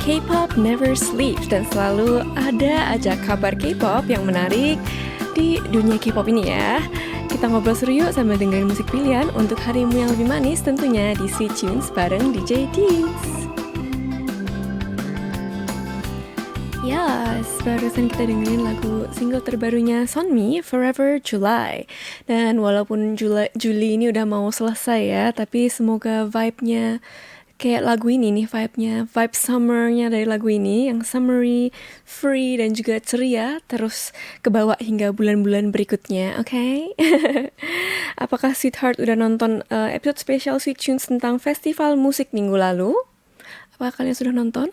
K-pop never sleeps dan selalu ada aja kabar K-pop yang menarik di dunia K-pop ini ya. Kita ngobrol seru yuk sambil dengerin musik pilihan untuk harimu yang lebih manis tentunya di Sweet Tunes bareng DJ Deeds. Yes, barusan kita dengerin lagu single terbarunya Sunmi, Forever July. Dan walaupun Juli ini udah mau selesai ya, tapi semoga vibe-nya kayak lagu ini nih, vibe summer-nya dari lagu ini yang summery, free dan juga ceria terus kebawa hingga bulan-bulan berikutnya, oke? Apakah Sweetheart udah nonton episode spesial Sweet Tunes tentang festival musik minggu lalu? Apakah kalian sudah nonton?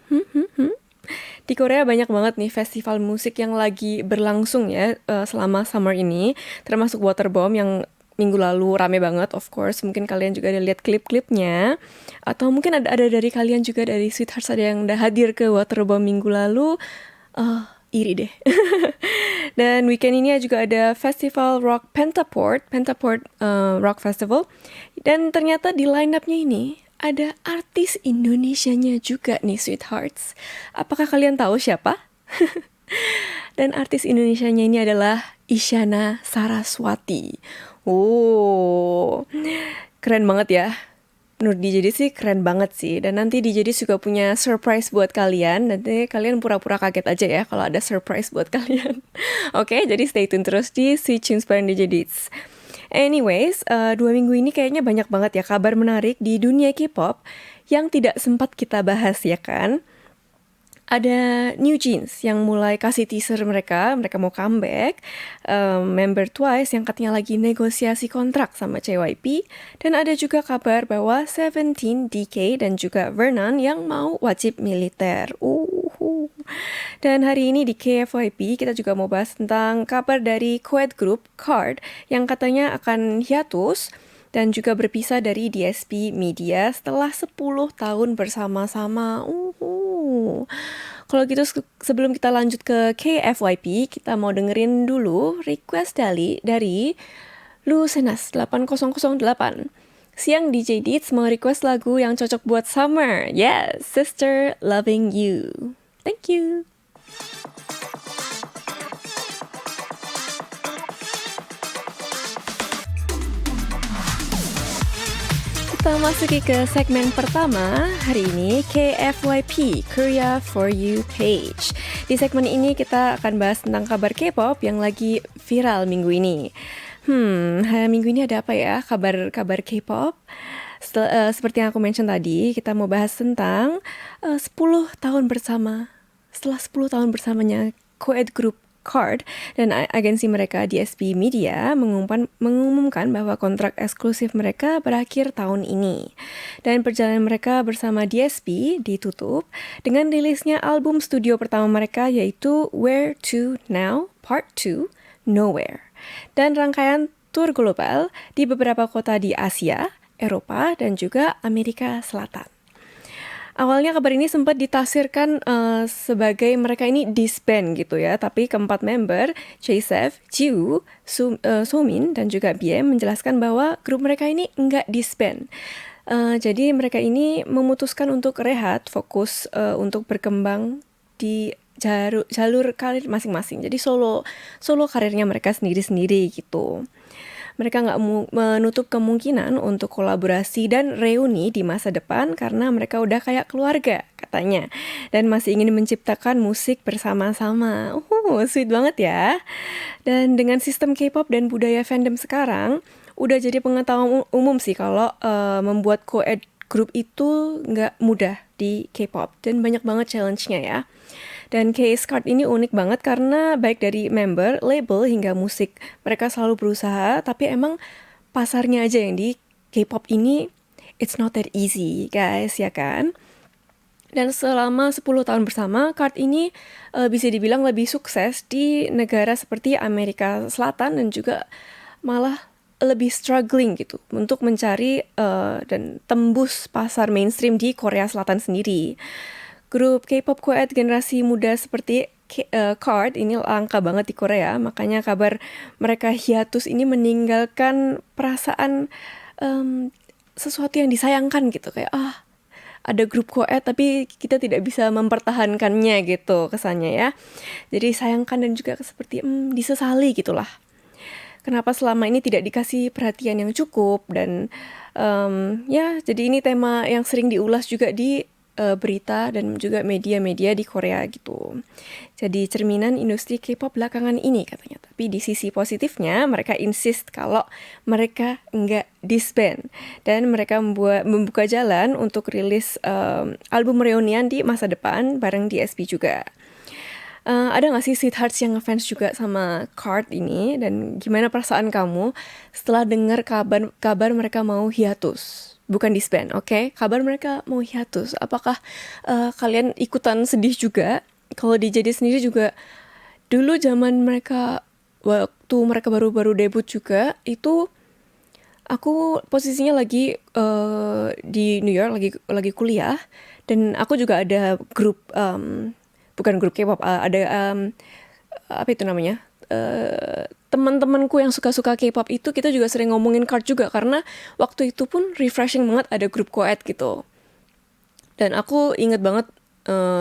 Di Korea banyak banget nih festival musik yang lagi berlangsung ya selama summer ini, termasuk Waterbomb yang minggu lalu rame banget, of course. Mungkin kalian juga ada lihat klip-klipnya, atau mungkin ada dari kalian juga dari Sweethearts ada yang udah hadir ke Waterbomb minggu lalu. Iri deh. Dan weekend ini juga ada festival rock Pentaport Rock Festival, dan ternyata di line-up-nya ini ada artis Indonesianya juga nih, Sweethearts. Apakah kalian tahu siapa? Dan artis Indonesianya ini adalah Isyana Saraswati. Oh, keren banget ya. Menurut DJ sih keren banget sih. Dan nanti DJ juga punya surprise buat kalian. Nanti kalian pura-pura kaget aja ya kalau ada surprise buat kalian. Oke, jadi stay tune terus di Sweet Tunes bareng DJ Deeds. Anyways, 2 minggu ini kayaknya banyak banget ya kabar menarik di dunia K-pop yang tidak sempat kita bahas ya kan. Ada New Jeans yang mulai kasih teaser mereka mau comeback. Member Twice yang katanya lagi negosiasi kontrak sama JYP. Dan ada juga kabar bahwa Seventeen, DK, dan juga Vernon yang mau wajib militer. Dan hari ini di KFYP kita juga mau bahas tentang kabar dari co-ed group KARD yang katanya akan hiatus dan juga berpisah dari DSP Media setelah 10 tahun bersama-sama. Kalau gitu sebelum kita lanjut ke KFYP, kita mau dengerin dulu request dari Lucenas 8008. Siang DJ Deeds mau request lagu yang cocok buat summer. Yes, Sister Loving You. Thank you. Kita masuki ke segmen pertama hari ini, KFYP, Korea For You page. Di segmen ini kita akan bahas tentang kabar K-pop yang lagi viral minggu ini. Minggu ini ada apa ya kabar K-pop? Seperti yang aku mention tadi, kita mau bahas tentang 10 tahun bersama. Setelah 10 tahun bersamanya co-ed group KARD dan agensi mereka DSP Media mengumumkan bahwa kontrak eksklusif mereka berakhir tahun ini. Dan perjalanan mereka bersama DSP ditutup dengan rilisnya album studio pertama mereka yaitu Where To Now Part 2 Nowhere. Dan rangkaian tur global di beberapa kota di Asia, Eropa, dan juga Amerika Selatan. Awalnya kabar ini sempat ditafsirkan sebagai mereka ini disband gitu ya, tapi keempat member, J-Sef, Jiwoo, Somin, dan juga BM menjelaskan bahwa grup mereka ini enggak disband. Jadi mereka ini memutuskan untuk rehat, fokus untuk berkembang di jalur karir masing-masing. Jadi solo karirnya mereka sendiri-sendiri gitu. Mereka nggak menutup kemungkinan untuk kolaborasi dan reuni di masa depan karena mereka udah kayak keluarga katanya. Dan masih ingin menciptakan musik bersama-sama. Sweet banget ya. Dan dengan sistem K-pop dan budaya fandom sekarang, udah jadi pengetahuan umum sih kalau membuat co-ed group itu nggak mudah di K-pop. Dan banyak banget challenge-nya ya. Dan case KARD ini unik banget karena baik dari member, label, hingga musik. Mereka selalu berusaha, tapi emang pasarnya aja yang di K-pop ini, it's not that easy, guys, ya kan? Dan selama 10 tahun bersama, KARD ini bisa dibilang lebih sukses di negara seperti Amerika Selatan dan juga malah lebih struggling gitu untuk mencari dan tembus pasar mainstream di Korea Selatan sendiri. Grup K-pop co-ed generasi muda seperti KARD ini langka banget di Korea, makanya kabar mereka hiatus ini meninggalkan perasaan sesuatu yang disayangkan gitu, kayak ada grup koed tapi kita tidak bisa mempertahankannya gitu kesannya ya. Jadi sayangkan dan juga seperti disesali gitulah. Kenapa selama ini tidak dikasih perhatian yang cukup dan ya jadi ini tema yang sering diulas juga di berita dan juga media-media di Korea gitu. Jadi cerminan industri K-pop belakangan ini katanya. Tapi di sisi positifnya mereka insist kalau mereka nggak disband dan mereka membuka jalan untuk rilis album reunian di masa depan bareng DSP juga. Ada nggak sih sweethearts yang ngefans juga sama Card ini? Dan gimana perasaan kamu setelah dengar kabar mereka mau hiatus? Bukan disband, oke? Kabar mereka mau hiatus. Apakah kalian ikutan sedih juga? Kalau di JD sendiri juga, dulu zaman mereka, waktu mereka baru-baru debut juga, itu aku posisinya lagi di New York, lagi kuliah. Dan aku juga ada grup bukan grup K-pop, ada apa itu namanya? Teman-temanku yang suka-suka K-pop itu kita juga sering ngomongin Card juga karena waktu itu pun refreshing banget ada grup koed gitu. Dan aku inget banget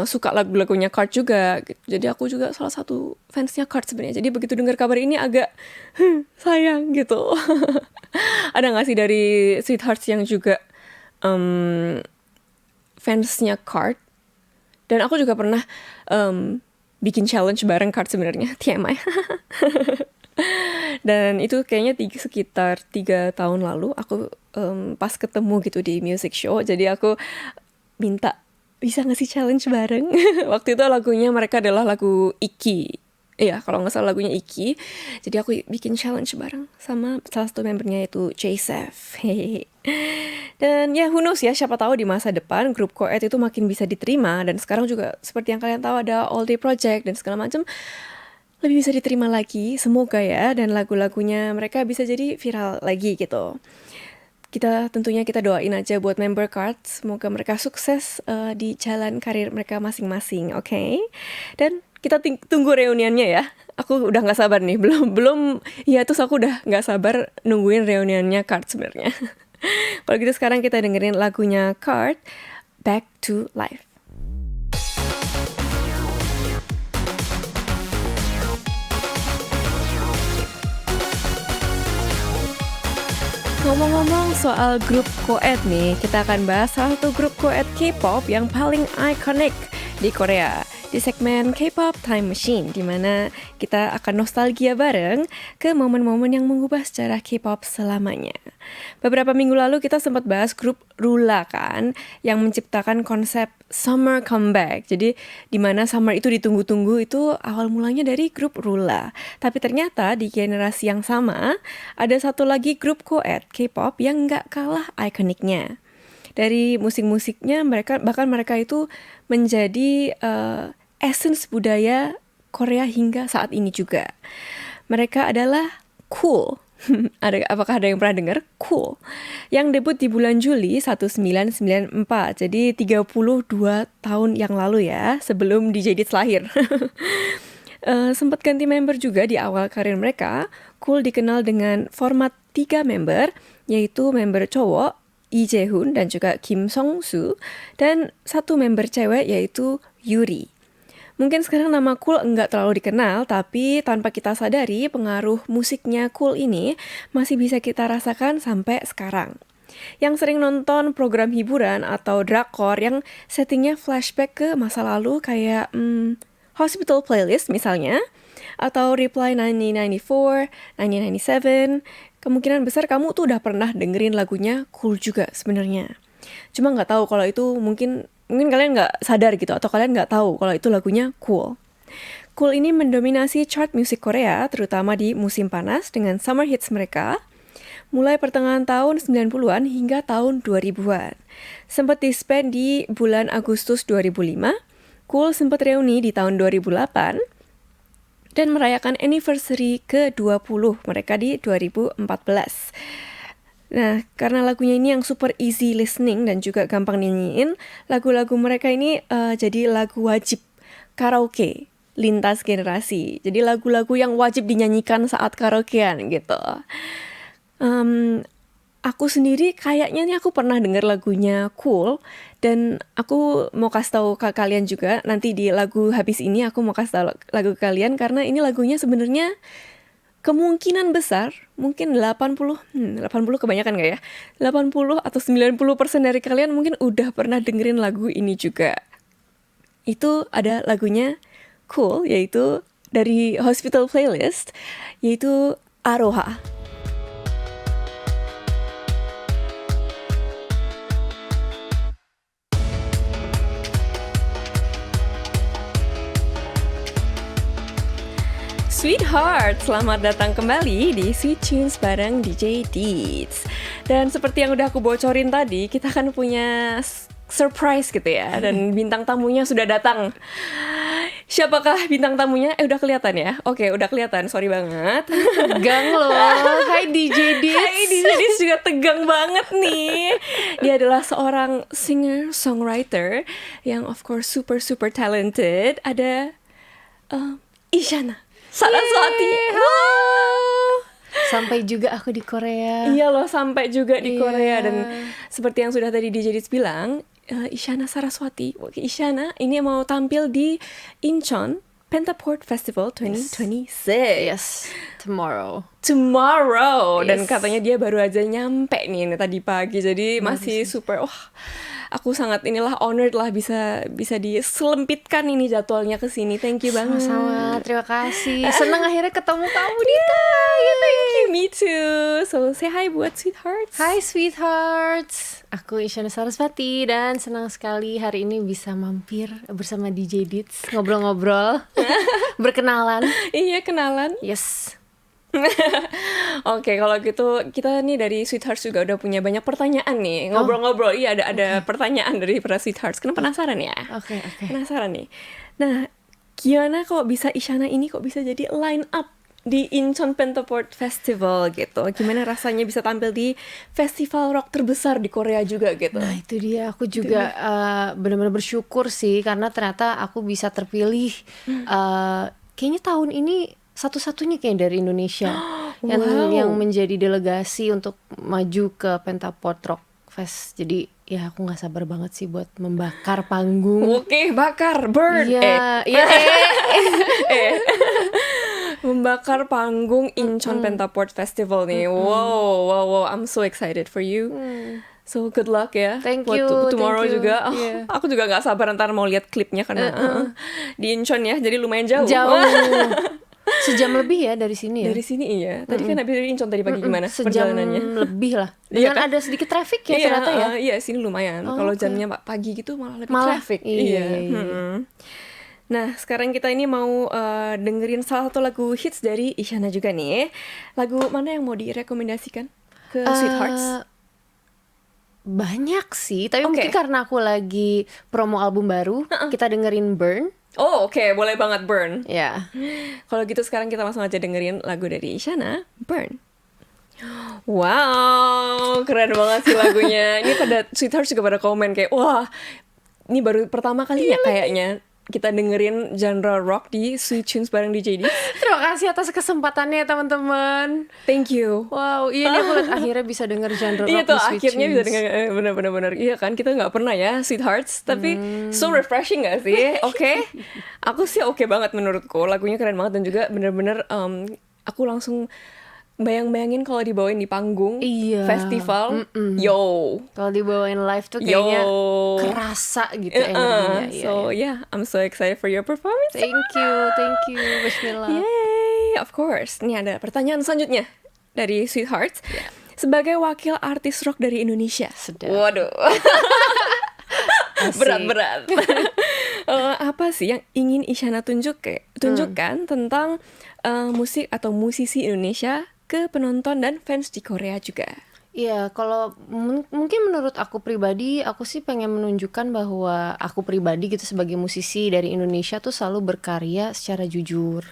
suka lagu-lagunya Card juga gitu. Jadi aku juga salah satu fansnya Card sebenarnya. Jadi begitu dengar kabar ini agak sayang gitu. Ada nggak sih dari Sweethearts yang juga fansnya Card? Dan aku juga pernah bikin challenge bareng Card sebenarnya, TMI. Dan itu kayaknya sekitar 3 tahun lalu aku pas ketemu gitu di music show. Jadi aku minta bisa nggak sih challenge bareng. Waktu itu lagunya mereka adalah lagu Iki. Iya, kalau nggak salah lagunya Iki. Jadi aku bikin challenge bareng sama salah satu membernya yaitu J-Sef. Dan ya who knows ya, siapa tahu di masa depan grup koed itu makin bisa diterima. Dan sekarang juga seperti yang kalian tahu ada All Day Project dan segala macam. Lebih bisa diterima lagi, semoga ya. Dan lagu-lagunya mereka bisa jadi viral lagi gitu. Tentunya kita doain aja buat member Card. Semoga mereka sukses di jalan karir mereka masing-masing, oke? Dan kita tunggu reuniannya ya. Aku udah nggak sabar nih, belum ya terus aku udah nggak sabar nungguin reuniannya Card sebenarnya. Kalau gitu sekarang kita dengerin lagunya Card, Back to Life. Ngomong-ngomong soal grup koed nih, kita akan bahas salah satu grup koed K-pop yang paling ikonik di Korea. Di segmen K-pop Time Machine, di mana kita akan nostalgia bareng ke momen-momen yang mengubah sejarah K-pop selamanya. Beberapa minggu lalu kita sempat bahas grup Rula kan, yang menciptakan konsep Summer Comeback. Jadi di mana summer itu ditunggu-tunggu itu awal mulanya dari grup Rula. Tapi ternyata di generasi yang sama, ada satu lagi grup koed K-pop yang nggak kalah ikoniknya. Dari musik-musiknya mereka itu menjadi essence budaya Korea hingga saat ini juga. Mereka adalah Cool. Apakah ada yang pernah dengar? Cool. Yang debut di bulan Juli 1994. Jadi 32 tahun yang lalu ya, sebelum DJ Dits lahir. Sempat ganti member juga di awal karir mereka. Cool dikenal dengan format 3 member, yaitu member cowok, Lee Jae-hoon dan juga Kim Song-soo, dan 1 member cewek yaitu Yuri. Mungkin sekarang nama Cool enggak terlalu dikenal, tapi tanpa kita sadari pengaruh musiknya Cool ini masih bisa kita rasakan sampai sekarang. Yang sering nonton program hiburan atau drakor yang settingnya flashback ke masa lalu kayak Hospital Playlist misalnya, atau Reply 1994, 1997, kemungkinan besar kamu tuh udah pernah dengerin lagunya Cool juga sebenarnya. Cuma nggak tahu kalau itu mungkin kalian nggak sadar gitu, atau kalian nggak tahu kalau itu lagunya Cool. Cool ini mendominasi chart musik Korea, terutama di musim panas dengan summer hits mereka, mulai pertengahan tahun 90-an hingga tahun 2000-an. Sempat disband di bulan Agustus 2005, Cool sempat reuni di tahun 2008, dan merayakan anniversary ke-20 mereka di 2014. Nah, karena lagunya ini yang super easy listening dan juga gampang dinyanyiin, lagu-lagu mereka ini jadi lagu wajib karaoke lintas generasi. Jadi lagu-lagu yang wajib dinyanyikan saat karaokean gitu. aku sendiri kayaknya nih aku pernah denger lagunya Cool, dan aku mau kasih tahu ke kalian juga nanti di lagu habis ini aku mau kasih tahu lagu ke kalian karena ini lagunya sebenarnya kemungkinan besar mungkin 80 kebanyakan nggak ya? 80 atau 90% dari kalian mungkin udah pernah dengerin lagu ini juga. Itu ada lagunya Cool, yaitu dari Hospital Playlist, yaitu Aroha. Sweetheart, selamat datang kembali di Sweet Tunes bareng DJ Deeds. Dan seperti yang udah aku bocorin tadi, kita akan punya surprise gitu ya. Dan bintang tamunya sudah datang. Siapakah bintang tamunya? Udah kelihatan ya? Oke, udah kelihatan, sorry banget. Tegang loh. Hai DJ Deeds. Hai, DJ Deeds juga tegang banget nih. Dia adalah seorang singer-songwriter yang of course super talented. Ada Isyana Saraswati. Halo. Sampai juga aku di Korea. Iya loh, sampai juga di Iya. Korea. Dan seperti yang sudah tadi DJ Diz bilang, Isyana Saraswati, Isyana ini mau tampil di Incheon Pentaport Festival 2026. Yes, tomorrow. Dan Yes. katanya dia baru aja nyampe nih tadi pagi. Jadi masih super, aku sangat honored lah bisa diselempitkan ini jadwalnya ke sini. Thank you banget. Sama-sama, terima kasih. Senang akhirnya ketemu kamu, Dita. Thank you, me too. So say hi buat Sweethearts. Hai sweethearts. Aku Isyana Saraswati dan senang sekali hari ini bisa mampir bersama DJ Deeds, ngobrol-ngobrol, berkenalan. Iya, kenalan. Yes. Oke, kalau gitu kita nih dari Sweethearts juga udah punya banyak pertanyaan nih. Ngobrol-ngobrol. Iya, ada pertanyaan dari para Sweethearts. Kenapa penasaran ya? Oke. Penasaran nih. Nah, gimana kok bisa Isyana ini kok bisa jadi line up di Incheon Pentaport Festival gitu? Gimana rasanya bisa tampil di festival rock terbesar di Korea juga gitu? Nah itu dia, aku juga benar-benar bersyukur sih karena ternyata aku bisa terpilih. Kayaknya tahun ini satu-satunya kayak dari Indonesia yang menjadi delegasi untuk maju ke Pentaport Rock Fest. Jadi ya aku nggak sabar banget sih buat membakar panggung. Oke, bakar, burn. Iya, Membakar panggung Incheon Pentaport Festival nih. Wow, I'm so excited for you. So good luck ya. Thank buat you, tomorrow thank you. juga. Yeah. Aku juga nggak sabar ntar mau lihat klipnya karena di Incheon ya, jadi lumayan jauh. Jauh. Sejam lebih ya dari sini ya. Dari sini iya. Tadi kan habis dari Incheon tadi pagi gimana Sejam perjalanannya? lebih lah. Iya Dengan kan? ada sedikit traffic ya Iya, ternyata ya. iya sini lumayan. Kalau oke. jamnya pagi gitu malah lebih Malah, traffic. iya. Nah, sekarang kita ini mau dengerin salah satu lagu hits dari Isyana juga nih. Lagu mana yang mau direkomendasikan ke Sweethearts? Banyak sih, tapi Oke. mungkin karena aku lagi promo album baru, kita dengerin Burn. Oh, oke, boleh banget Burn. Ya. Kalau gitu sekarang kita langsung aja dengerin lagu dari Isyana, Burn. Wow, keren banget sih lagunya. Ini pada Sweethearts juga pada komen kayak, wah, ini baru pertama kalinya kayaknya kita dengerin genre rock di Sweet Tunes bareng DJ D. Terima kasih atas kesempatannya teman-teman. Thank you. Wow, iya nih aku liat akhirnya bisa denger genre rock Iya di tuh Sweet akhirnya bisa Tunes. dengar benar-benar iya kan kita nggak pernah ya Sweethearts tapi so refreshing gak sih? Oke, aku sih oke banget menurutku lagunya keren banget dan juga bener-bener aku langsung bayangin kalau dibawain di panggung Iya. festival, yo, Kalau dibawain live tuh kayaknya yo, kerasa gitu energinya. Iya, so iya. yeah, I'm so excited for your performance. Thank you. Bismillah. Yay, of course. Ini ada pertanyaan selanjutnya dari Sweethearts. Sebagai wakil artis rock dari Indonesia. Sedap. Waduh. Asik. Berat. Apa sih yang ingin Isyana tunjukkan tentang musik atau musisi Indonesia ke penonton dan fans di Korea juga? Iya, kalau mungkin menurut aku pribadi, aku sih pengen menunjukkan bahwa aku pribadi gitu sebagai musisi dari Indonesia tuh selalu berkarya secara jujur.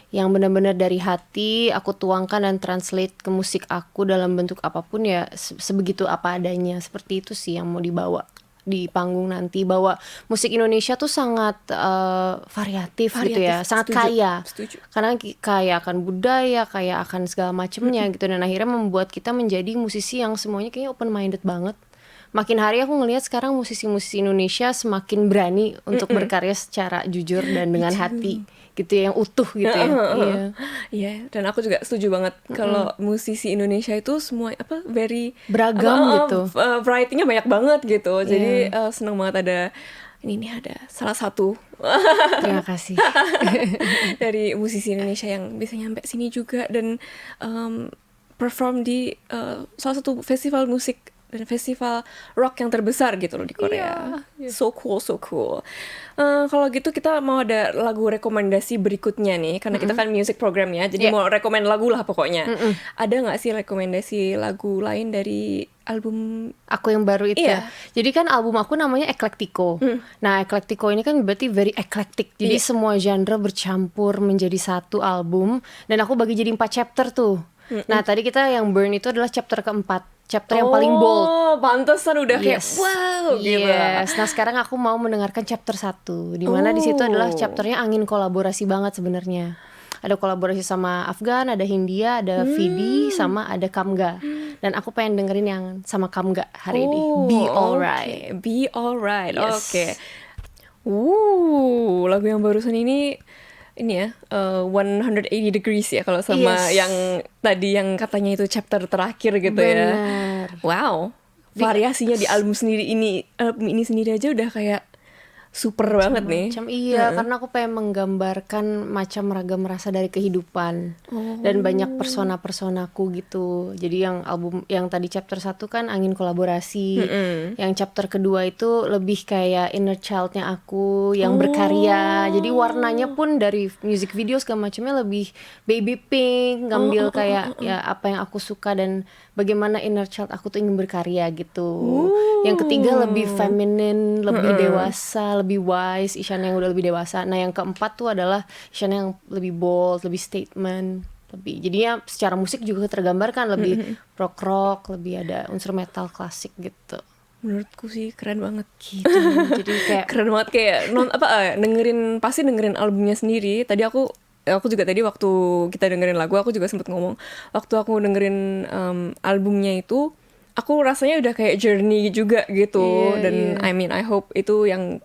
Yang benar-benar dari hati aku tuangkan dan translate ke musik aku dalam bentuk apapun ya sebegitu apa adanya. Seperti itu sih yang mau dibawa di panggung nanti, bahwa musik Indonesia tuh sangat variatif gitu ya, sangat kaya. Karena kaya akan budaya, kaya akan segala macemnya gitu, dan akhirnya membuat kita menjadi musisi yang semuanya kayaknya open minded banget. Makin hari aku ngelihat sekarang musisi-musisi Indonesia semakin berani untuk berkarya secara jujur dan dengan hati gitu ya, yang utuh gitu ya. Iya, dan aku juga setuju banget kalau musisi Indonesia itu semua very beragam gitu. Variety-nya banyak banget gitu. Jadi seneng banget ada ini ada salah satu terima kasih dari musisi Indonesia yang bisa nyampe sini juga dan perform di salah satu festival musik dan festival rock yang terbesar gitu loh di Korea. So cool. Kalau gitu kita mau ada lagu rekomendasi berikutnya nih, karena kita kan music program ya, jadi mau rekomend lagu lah pokoknya. Ada nggak sih rekomendasi lagu lain dari album aku yang baru itu ya? Jadi kan album aku namanya Eclectico. Nah, Eclectico ini kan berarti very eclectic. Jadi semua genre bercampur menjadi satu album, dan aku bagi jadi 4 chapter tuh. Nah, tadi kita yang Burn itu adalah chapter keempat. Chapter yang paling bold. Oh, pantesan udah kayak wow gitu. Yes. Nah, sekarang aku mau mendengarkan chapter 1, di mana di situ adalah chapternya angin kolaborasi banget sebenarnya. Ada kolaborasi sama Afgan, ada Hindia, ada Vidi, sama ada Kamga. Dan aku pengen dengerin yang sama Kamga hari ini. Be Alright. Be Alright. Yes. Oke. Lagu yang barusan ini ya 180 degrees ya kalau sama yang tadi yang katanya itu chapter terakhir gitu. Bener. Ya. Wow. Variasinya di album ini sendiri aja udah kayak super banget nih. Iya, karena aku pengen menggambarkan macam ragam rasa dari kehidupan dan banyak persona-personaku gitu. Jadi yang album yang tadi chapter 1 kan angin kolaborasi, yang chapter kedua itu lebih kayak inner child-nya aku yang berkarya. Jadi warnanya pun dari music video segala macamnya lebih baby pink, ngambil kayak ya apa yang aku suka dan bagaimana inner child aku tuh ingin berkarya gitu. Yang ketiga lebih feminine, lebih dewasa, lebih wise, Isyana yang udah lebih dewasa. Nah, yang keempat tuh adalah Isyana yang lebih bold, lebih statement, lebih jadinya secara musik juga tergambarkan lebih rock, lebih ada unsur metal klasik gitu. Menurutku sih keren banget gitu. Jadi kayak keren banget kayak pasti dengerin albumnya sendiri. Tadi aku juga tadi waktu kita dengerin lagu aku juga sempat ngomong waktu aku dengerin albumnya itu aku rasanya udah kayak journey juga gitu dan I mean I hope itu yang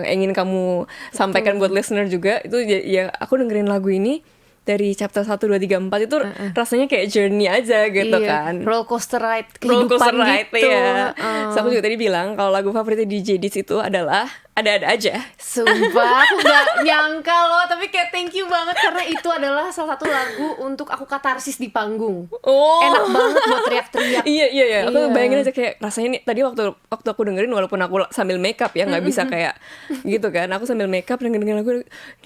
ingin kamu sampaikan buat listener juga itu ya aku dengerin lagu ini dari chapter 1, 2, 3, 4 itu rasanya kayak journey aja gitu kan. Roller coaster ride kehidupan gitu. Iya. So aku juga tadi bilang kalau lagu favoritnya DJ Dis itu adalah Ada-Ada Aja. Sumpah aku gak nyangka loh, tapi kayak thank you banget karena itu adalah salah satu lagu untuk aku katarsis di panggung. Enak banget buat teriak-teriak. Iya. Aku bayangin aja kayak rasanya nih tadi waktu aku dengerin walaupun aku sambil makeup ya nggak bisa kayak gitu kan. Aku sambil makeup dengerin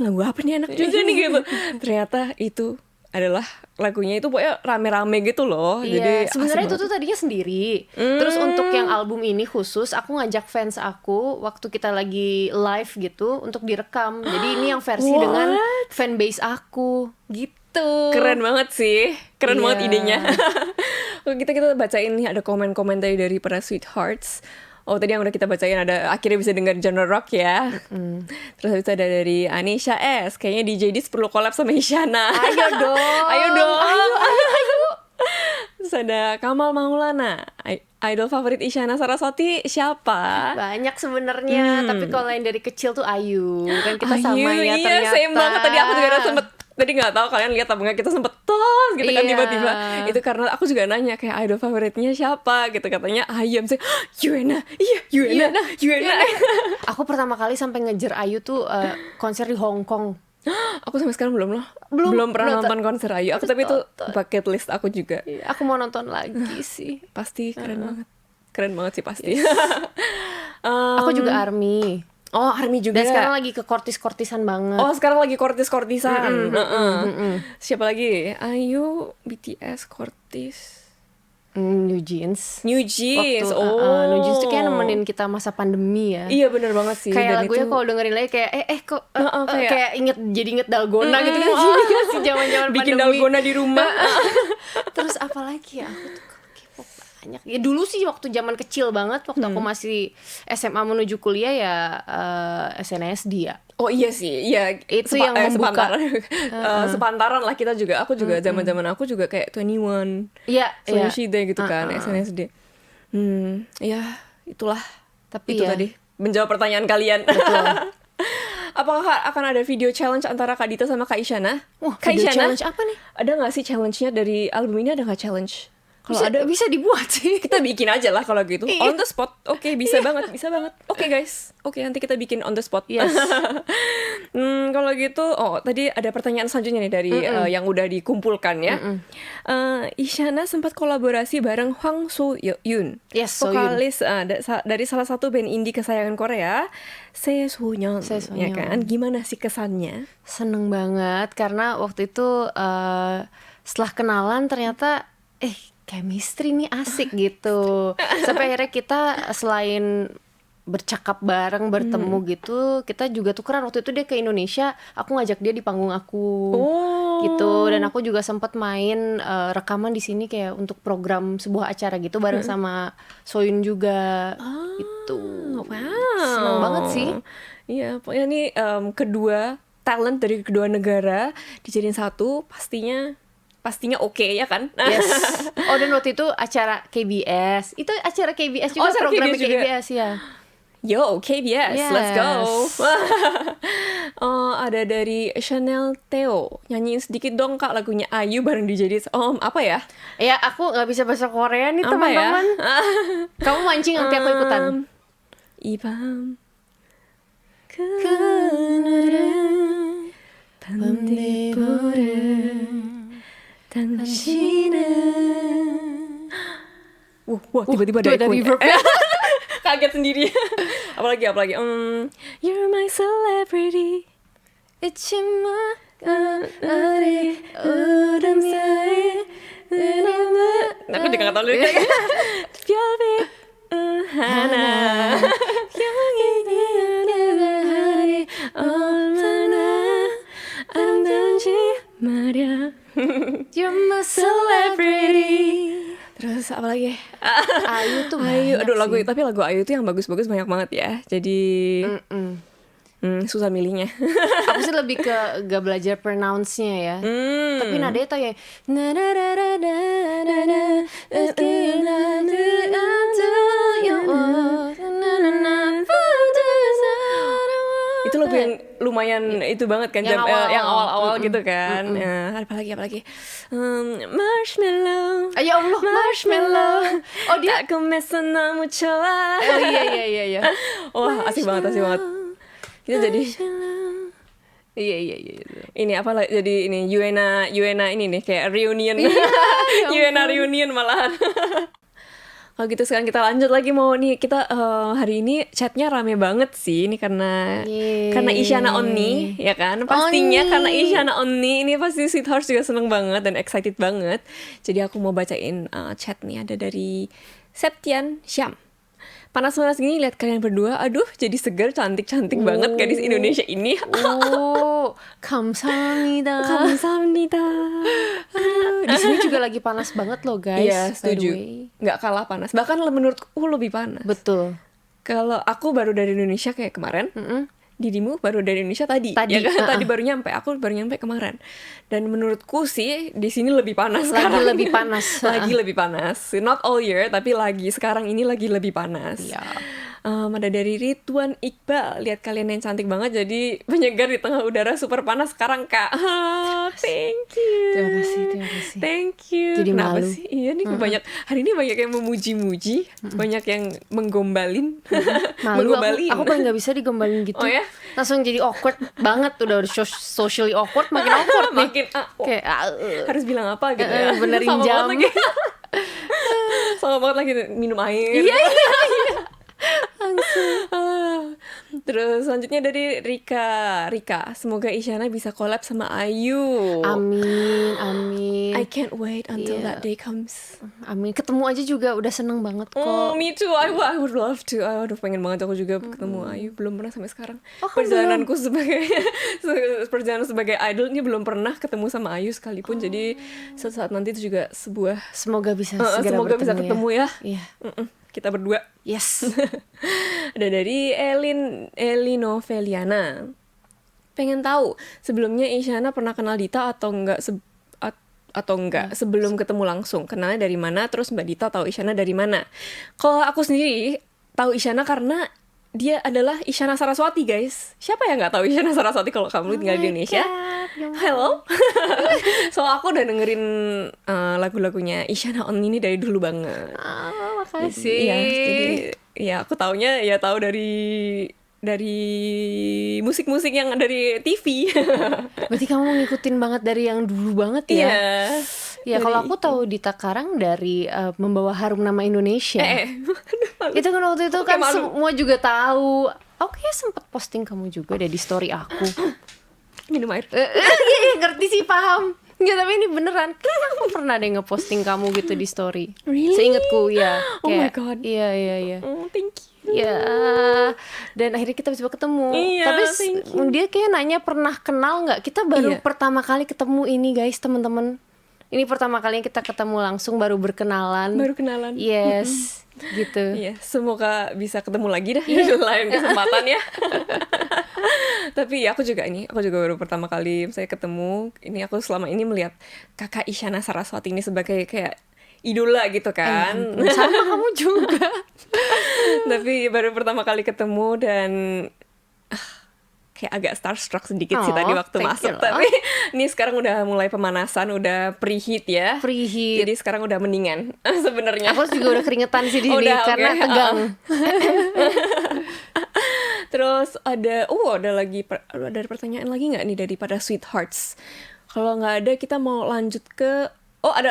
lagu apa nih enak juga nih gitu. Ternyata itu adalah lagunya itu pokoknya rame-rame gitu loh. Jadi sebenarnya itu tuh tadinya sendiri. Terus untuk yang album ini khusus aku ngajak fans aku waktu kita lagi live gitu untuk direkam. Jadi ini yang versi dengan fanbase aku gitu. Keren banget sih. Keren banget idenya. kita bacain nih ada komen-komen dari para sweethearts. Tadi yang udah kita bacain ada akhirnya bisa dengar genre rock ya. Terus habis itu ada dari Anisha S. Kayaknya DJ Dis perlu collab sama Isyana. Ayo dong. Ayo. Terus ada Kamal Maulana. Idol favorit Isyana Saraswati siapa? Banyak sebenarnya, tapi kalau yang dari kecil tuh Ayu. Kan kita sama ya ternyata. Iya, same banget. Tadi aku juga sempet tadi nggak tahu kalian lihat apa nggak, kita sempet tos gitu kan tiba-tiba. Itu karena aku juga nanya kayak idol favoritnya siapa gitu, katanya Ayu. Saya Yuena. Aku pertama kali sampai ngejar Ayu tuh konser di Hong Kong. Aku sampai sekarang belum pernah nonton konser Ayu. Tapi itu bucket list aku juga. Aku mau nonton lagi sih. Pasti keren banget sih pasti. Aku juga ARMY. ARMY juga. Dan sekarang lagi ke kortisan banget. Sekarang lagi kortisan. Siapa lagi? Ayu, BTS, kortis. New Jeans. New Jeans tuh kayak nemenin kita masa pandemi ya. Iya benar banget sih. Kayak lagunya kalau dengerin lagi kayak kok kayak inget dalgona gitu kan. Si zaman-zaman pandemi. Bikin dalgona di rumah. Terus apa lagi ya? Aku tuh K-pop banyak. Ya dulu sih waktu zaman kecil banget, waktu aku masih SMA menuju kuliah ya SNSD ya. Oh iya sih, iya Itu yang membuka. sepantaran lah kita juga. Aku juga zaman-zaman aku juga kayak 21, Iya, iya. Soyoshide gitu kan, SNSD. Ya itulah. Tapi Itu ya, tadi menjawab pertanyaan kalian. betul. Apakah akan ada video challenge antara Kak Dita sama Kak Isyana? Wah, Kak video Isyana, challenge apa nih? ada nggak sih challenge-nya dari album ini, ada nggak challenge? Kalau Bisa, ada, bisa dibuat sih. kita bikin aja lah kalau gitu. Iya. On the spot. Oke, bisa banget, bisa banget. Oke guys, oke nanti kita bikin on the spot. Yes. Kalau gitu, tadi ada pertanyaan selanjutnya nih dari yang udah dikumpulkan ya. Isyana sempat kolaborasi bareng Hwang So Yoon, Yes, So Yoon. vokalis dari salah satu band indie kesayangan Korea, Sesoyeon. Ya kan? Gimana sih kesannya? Seneng banget karena waktu itu setelah kenalan ternyata chemistry nih asik gitu. Sampai akhirnya kita selain bercakap bareng, bertemu gitu, kita juga tukeran. Waktu itu dia ke Indonesia, aku ngajak dia di panggung aku. Gitu. Dan aku juga sempat main rekaman di sini kayak untuk program sebuah acara gitu bareng sama Soyun juga. Gitu. Wow. Seneng banget sih. Iya, pokoknya nih kedua talent dari kedua negara dijadiin satu, pastinya oke ya kan? Yes. Oh, dan waktu itu acara KBS. Itu acara KBS juga, acara program KBS juga. KBS ya. Yo, KBS, let's go. Yes. Ada dari Chanel Theo, nyanyiin sedikit dong Kak lagunya Ayu bareng DJ Dis. Apa ya? Ya, aku nggak bisa bahasa Korea nih, Apa ya? teman-teman. Kamu mancing, nanti aku ikutan. 이밤 그날은 반딧불을 당신은 wah tiba-tiba ada reverb. kaget sendiri. apalagi You're my celebrity, it's in my ari udam sae. Aku juga nggak tahu liriknya. 별빛 하나 향해 hari 얼마나 아름다운지 말야. You're my celebrity. Terus apa lagi? Ayu tuh Ayu, banyak aduh lagu sih. tapi lagu Ayu tuh yang bagus-bagus banyak banget ya. Jadi susah milihnya. Aku sih lebih ke gak belajar pronounce-nya ya. Tapi nadanya tuh ya. Itu lagu yang lumayan itu banget kan, Yang yang awal-awal. awal-awal gitu kan. Apalagi Marshmallow. Ya Allah, Marshmallow. Oh, dia Aku mesra 너무 좋아. Oh iya. Wah, asik banget. Kita jadi Iya. ini apa lah, jadi ini Yuena ini nih kayak reunion. ya Yuena reunion malahan. Kalau gitu sekarang kita lanjut lagi, mau nih kita hari ini chatnya rame banget sih ini karena Isyana Onni ya kan, pastinya Onni. karena Isyana Onni ini pasti Sweetheart juga seneng banget dan excited banget. Jadi aku mau bacain chat nih, ada dari Septian Syam. Panas-panas gini lihat kalian berdua, aduh jadi segar, cantik-cantik banget gadis Indonesia ini. 감사합니다. Kamsahamnida. Di sini juga lagi panas banget loh guys. Iya, by the setuju. way. Nggak kalah panas. Bahkan menurutku lebih panas. Betul. Kalau aku baru dari Indonesia kayak kemarin, Didimu baru dari Indonesia tadi ya kan? Tadi baru nyampe, aku baru nyampe kemarin. Dan menurutku sih di sini lebih panas Lagi sekarang. lebih panas. Lagi lebih panas. Not all year, tapi sekarang ini lagi lebih panas. Iya. Ada dari Ridwan Iqbal, lihat kalian yang cantik banget jadi penyegar di tengah udara super panas sekarang Kak. Thank you. Terima kasih. Thank you. Jadi Kenapa malu. sih? Iya nih hari ini banyak yang memuji-muji, banyak yang menggombalin. Malu Menggombalin. aku paling gak bisa digombalin gitu. Oh ya? Langsung jadi awkward banget, udah socially awkward, makin awkward nih. Makin Kayak harus bilang apa gitu ya. benerin Sama jam. banget lagi. Sama banget lagi minum air. Iya. Terus selanjutnya dari Rika, semoga Isyana bisa collab sama Ayu. Amin. I I can't wait until Iya. that day comes. Amin. Ketemu aja juga udah seneng banget kok. Me too. I would love to. Aduh, pengen banget aku juga ketemu Ayu. Belum pernah sampai sekarang. Oh, kamu Perjalananku sebagai perjalanan sebagai idol ini belum pernah ketemu sama Ayu sekalipun. Jadi suatu saat nanti itu juga sebuah Semoga bisa segera semoga bisa bertemu ketemu ya. Iya. Kita berdua. Yes. Ada dari Elinoveliana. Pengen tahu sebelumnya Isyana pernah kenal Dita atau enggak sebelum ketemu langsung. Kenalnya dari mana, terus Mbak Dita tahu Isyana dari mana. Kalau aku sendiri tahu Isyana karena dia adalah Isyana Saraswati, guys. Siapa yang nggak tahu Isyana Saraswati kalau kamu tinggal di Indonesia? Hello. So aku udah dengerin lagu-lagunya Isyana On ini dari dulu banget. Makasih. Iya, jadi ya aku taunya ya tahu dari musik-musik yang dari TV. Berarti kamu ngikutin banget dari yang dulu banget ya? Iya. Ya kalau aku tahu Dita Karang dari membawa harum nama Indonesia. Itu kan waktu itu kan malu. semua juga tahu. Oke, sempet posting kamu juga deh di story aku. Minum air. Iya, ngerti sih, paham. Nggak, tapi ini beneran. Kayaknya aku pernah deh ngeposting kamu gitu di story. Really? Seingetku ya. Oh my Kayak, God. Iya. Oh, thank you. Ya, dan akhirnya kita bisa ketemu. Iya, Tapi thank you. dia kayak nanya pernah kenal nggak? Kita baru Iya. pertama kali ketemu ini, guys, teman-teman. Ini pertama kalinya kita ketemu langsung, baru berkenalan. Baru kenalan. Yes, gitu. Iya, semoga bisa ketemu lagi dah di lain kesempatan ya. Tapi ya aku juga baru pertama kali saya ketemu. Ini aku selama ini melihat kakak Isyana Saraswati ini sebagai kayak idola gitu kan. Sama kamu juga. Tapi baru pertama kali ketemu dan kayak agak starstruck sedikit sih Oh, tadi waktu thank masuk. you loh. Tapi ini sekarang udah mulai pemanasan, udah preheat ya. Preheat. Jadi sekarang udah mendingan sebenarnya. Aku juga udah keringetan sih di sini Udah, karena oke. tegang. Terus ada pertanyaan lagi nggak nih daripada Sweethearts? Kalau nggak ada, kita mau lanjut ke ada.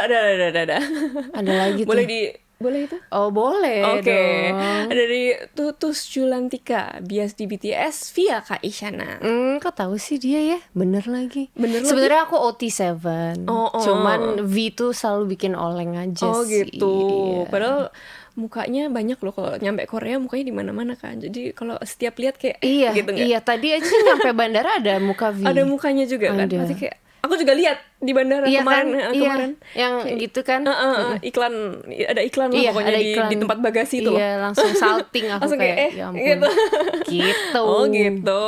Ada lagi tuh. Boleh itu? Oh, boleh Oke. dong. Ada dari Tutus Julantika, bias di BTS via Kak Isyana. Kok tahu sih dia ya? Bener lagi. Bener lagi? Sebenarnya aku OT7. Oh. Cuman V tuh selalu bikin oleng aja Oh sih. gitu. Iya. Padahal mukanya banyak loh, kalau nyampe Korea mukanya di mana-mana kan. Jadi kalau setiap lihat kayak Iya, gitu nggak? iya, tadi aja nyampe bandara ada muka V. Ada mukanya juga kan. Ada. Pasti kayak aku juga lihat di bandara Iya kemarin. kan? Kemarin. Yang gitu kan? Iklan, ada iklan lah Iya, pokoknya ada di iklan. tempat bagasi itu loh. Iya, langsung salting aku Langsung kayak, kayak, ya ampun. gitu. Gitu. Oh gitu,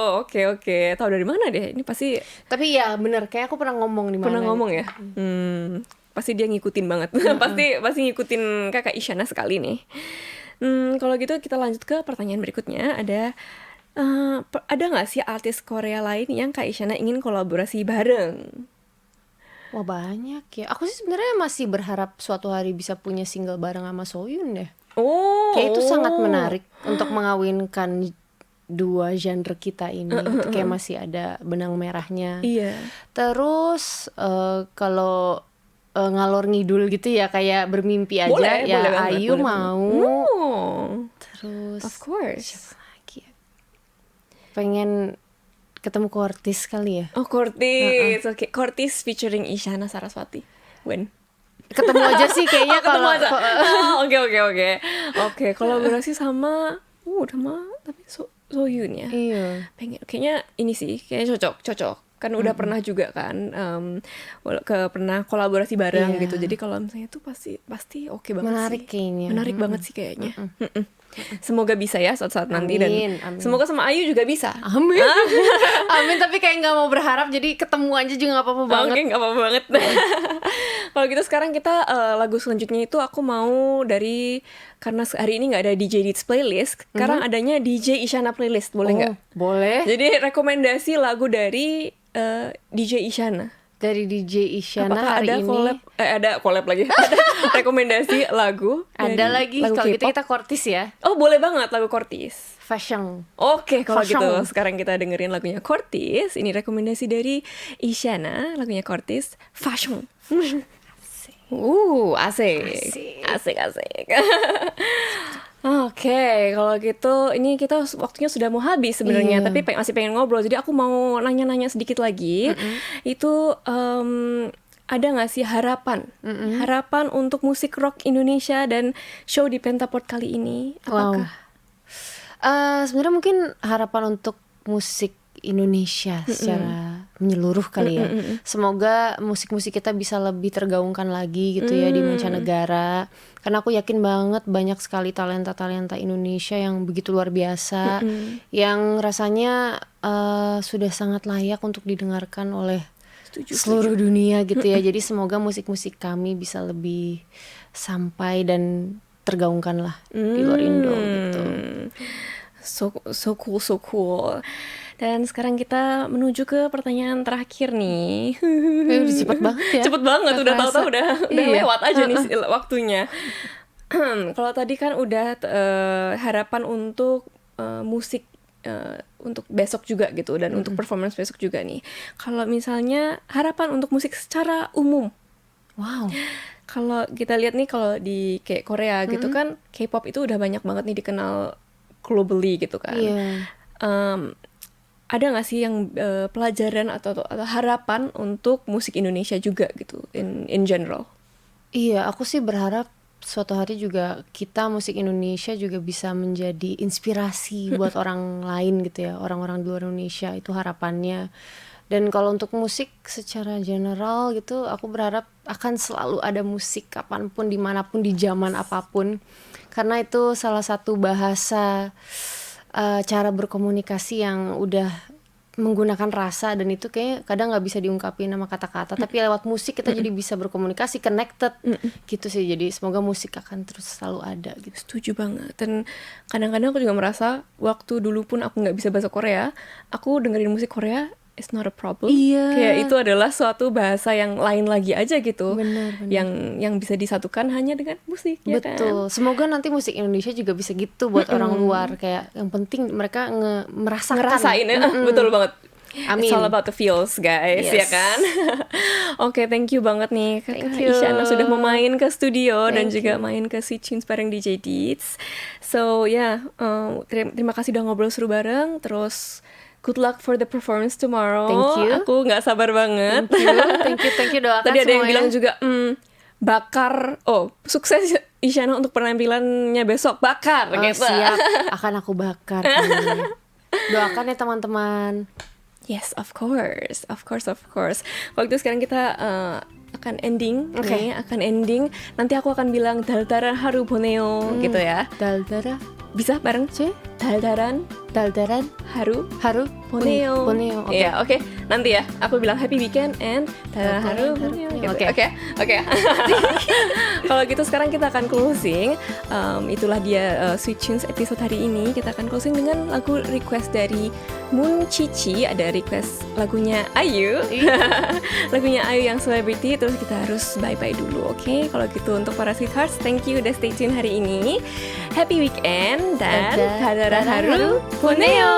oke. Tahu dari mana deh? Ini pasti Tapi ya bener, kayak aku pernah ngomong di mana. pernah ngomong ya. Pasti dia ngikutin banget. pasti ngikutin kakak Isyana sekali nih. Kalau gitu kita lanjut ke pertanyaan berikutnya. Ada nggak sih artis Korea lain yang Kak Isyana ingin kolaborasi bareng? Wah, banyak ya. Aku sih sebenarnya masih berharap suatu hari bisa punya single bareng sama Soyun deh. Oh, Kayak itu sangat menarik untuk mengawinkan dua genre kita ini. Itu kayak masih ada benang merahnya. Iya. Terus kalau ngalor ngidul gitu ya, kayak bermimpi aja Boleh ya, banget, Ayu boleh mau. Oh, Terus of course. siapa lagi ya? Pengen ketemu Kortis kali ya. Oh, Kortis. Oke, Kortis featuring Isyana Saraswati. When? Ketemu aja sih kayaknya Ketemu kalau aja. Oke, kolaborasi sama tapi Soyun ya. Iya. Kayaknya ini sih, kayaknya cocok. Kan udah pernah juga kan pernah kolaborasi bareng Iya. gitu. Jadi kalau misalnya tuh pasti oke banget Menarik sih. kayaknya. Menarik banget sih kayaknya. Semoga bisa ya suatu saat nanti, dan Amin. semoga sama Ayu juga bisa. Amin. Amin, tapi kayak nggak mau berharap, jadi ketemu aja juga nggak apa-apa banget. Oke, nggak apa-apa banget. Kalau gitu sekarang kita lagu selanjutnya itu aku mau karena hari ini nggak ada DJ Deeds playlist, sekarang adanya DJ Isyana playlist, boleh nggak? Boleh. Jadi rekomendasi lagu dari DJ Isyana. Dari DJ Isyana Apakah hari ada ini ada collab lagi? Ada rekomendasi lagu? ada lagi. lagu Kalau gitu K-pop? kita Kortis ya. Oh, boleh banget lagu Kortis. Fashion. Oke, kalau Fashion. gitu sekarang kita dengerin lagunya Kortis. Ini rekomendasi dari Isyana, lagunya Kortis, Fashion. Asik. Oke, kalau gitu ini kita waktunya sudah mau habis sebenarnya, Iya. tapi masih pengen ngobrol. Jadi aku mau nanya-nanya sedikit lagi. Itu ada nggak sih harapan untuk musik rock Indonesia dan show di Pentaport kali ini? Apakah? Sebenarnya mungkin harapan untuk musik Indonesia secara menyeluruh kali ya. Semoga musik-musik kita bisa lebih tergaungkan lagi gitu ya di mancanegara. Karena aku yakin banget banyak sekali talenta-talenta Indonesia yang begitu luar biasa, yang rasanya sudah sangat layak untuk didengarkan oleh seluruh dunia gitu ya. Jadi semoga musik-musik kami bisa lebih sampai dan tergaungkan lah di luar Indo gitu. So cool. Dan sekarang kita menuju ke pertanyaan terakhir nih. Udah cepet banget ya. Cepet banget, Gak udah kerasa. tahu-tahu udah Iya. lewat aja nih waktunya. Kalau tadi kan udah harapan untuk musik untuk besok juga gitu, dan untuk performance besok juga nih. Kalau misalnya harapan untuk musik secara umum. Wow. Kalau kita lihat nih, kalau di kayak Korea gitu kan, K-pop itu udah banyak banget nih dikenal globally gitu kan. Iya. Ada nggak sih yang pelajaran atau harapan untuk musik Indonesia juga gitu in general? Iya, aku sih berharap suatu hari juga kita musik Indonesia juga bisa menjadi inspirasi buat orang lain gitu ya, orang-orang di luar Indonesia, itu harapannya. Dan kalau untuk musik secara general gitu, aku berharap akan selalu ada musik kapanpun, dimanapun, di zaman apapun, karena itu salah satu bahasa, cara berkomunikasi yang udah menggunakan rasa, dan itu kayak kadang nggak bisa diungkapin sama kata-kata, tapi lewat musik kita jadi bisa berkomunikasi, connected gitu sih. Jadi semoga musik akan terus selalu ada gitu. Setuju banget. Dan kadang-kadang aku juga merasa waktu dulu pun aku nggak bisa bahasa Korea, aku dengerin musik Korea, it's not a problem. Iya. Kayak itu adalah suatu bahasa yang lain lagi aja gitu. Benar. Yang bisa disatukan hanya dengan musik, ya kan? Betul. Semoga nanti musik Indonesia juga bisa gitu buat orang luar, kayak yang penting mereka merasakan. Ngerasain ya. Betul banget. Amin. It's all about the feels, guys, ya Yes. kan? Oke, thank you banget nih Kakak Thank you. Isyana sudah mau main ke studio dan Thank juga main ke Sweet Tunes bareng DJ Deeds. So terima kasih udah ngobrol seru bareng. Terus good luck for the performance tomorrow. Thank you. Aku nggak sabar banget. Thank you, doakan Tadi ada yang semuanya. bilang juga bakar. Oh, sukses Isyana untuk penampilannya besok, bakar gitu. Siap, akan aku bakar. Amin. Doakan ya teman-teman. Yes, of course. Kalau gitu sekarang kita akan ending. Oke. Akan ending. Nanti aku akan bilang 달달한 하루 보내요 gitu ya. Daldara, Bisa bareng? 달달한 daldaran, haru haru, 보내요. Poneo. Oke. Iya, oke. Nanti ya, aku bilang happy weekend and 달달한 haru 보내요. Gitu. Oke. Oke. Kalau gitu sekarang kita akan closing. Itulah dia Sweet Tunes episode hari ini. Kita akan closing dengan lagu request dari Moon Cici. Ada request lagunya Ayu. Lagunya Ayu yang Celebrity. Terus kita harus bye-bye dulu, oke? Kalau gitu untuk para sweethearts, thank you udah stay tune hari ini. Happy weekend dan 달달한 하루 보내요.